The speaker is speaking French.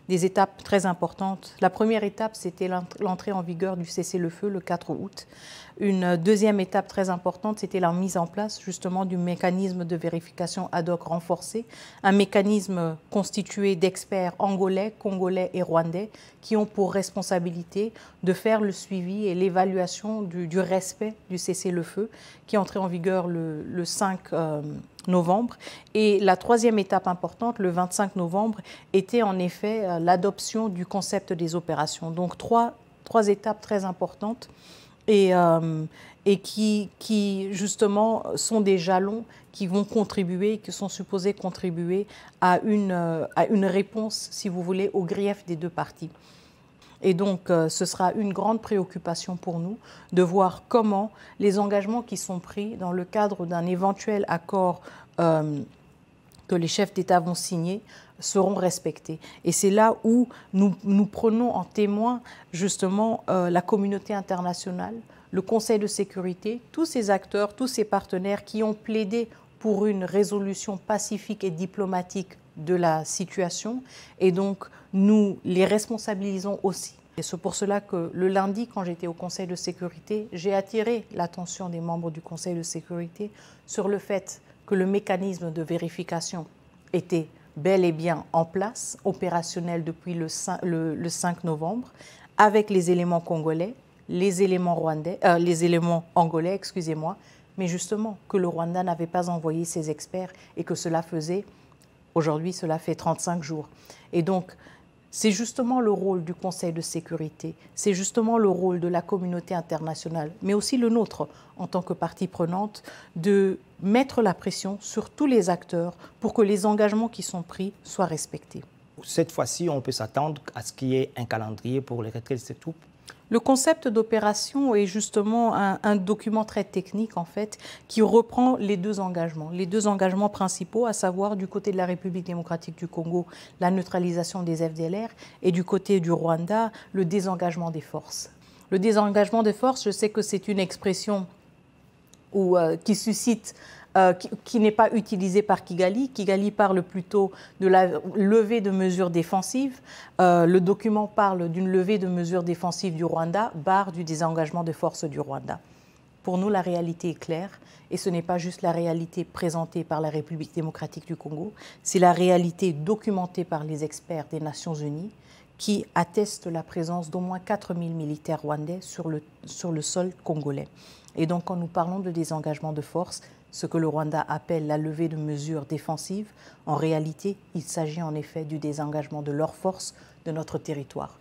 des étapes très importantes. La première étape, c'était l'entrée en vigueur du cessez-le-feu le 4 août. Une deuxième étape très importante, c'était la mise en place justement du mécanisme de vérification ad hoc renforcé, un mécanisme constitué d'experts angolais, congolais et rwandais qui ont pour responsabilité de faire le suivi et l'évaluation du respect du cessez-le-feu qui est entré en vigueur le 5 novembre. Et la troisième étape importante, le 25 novembre, était en effet l'adoption du concept des opérations. Donc trois étapes très importantes et qui justement sont des jalons qui vont contribuer, qui sont supposés contribuer à une réponse, si vous voulez, aux griefs des deux parties. Et donc, ce sera une grande préoccupation pour nous de voir comment les engagements qui sont pris dans le cadre d'un éventuel accord que les chefs d'État vont signer seront respectés. Et c'est là où nous prenons en témoin justement la communauté internationale, le Conseil de sécurité, tous ces acteurs, tous ces partenaires qui ont plaidé pour une résolution pacifique et diplomatique de la situation. Et donc, nous les responsabilisons aussi. Et c'est pour cela que le lundi, quand j'étais au Conseil de sécurité, j'ai attiré l'attention des membres du Conseil de sécurité sur le fait que le mécanisme de vérification était bel et bien en place, opérationnel depuis le 5 novembre, avec les éléments congolais, les éléments angolais, excusez-moi, mais justement que le Rwanda n'avait pas envoyé ses experts et que cela faisait, aujourd'hui cela fait 35 jours. Et donc, c'est justement le rôle du Conseil de sécurité, c'est justement le rôle de la communauté internationale, mais aussi le nôtre en tant que partie prenante, de mettre la pression sur tous les acteurs pour que les engagements qui sont pris soient respectés. Cette fois-ci, on peut s'attendre à ce qu'il y ait un calendrier pour le retrait de ces troupes? Le concept d'opération est justement un document très technique, en fait, qui reprend les deux engagements principaux, à savoir du côté de la République démocratique du Congo, la neutralisation des FDLR, et du côté du Rwanda, le désengagement des forces. Le désengagement des forces, je sais que c'est une expression qui suscite... qui n'est pas utilisé par Kigali. Kigali parle plutôt de la levée de mesures défensives. Le document parle d'une levée de mesures défensives du Rwanda, barre du désengagement des forces du Rwanda. Pour nous, la réalité est claire et ce n'est pas juste la réalité présentée par la République démocratique du Congo, c'est la réalité documentée par les experts des Nations Unies qui attestent la présence d'au moins 4000 militaires rwandais sur le sol congolais. Et donc, quand nous parlons de désengagement de forces, ce que le Rwanda appelle la levée de mesures défensives, en réalité, il s'agit en effet du désengagement de leurs forces de notre territoire.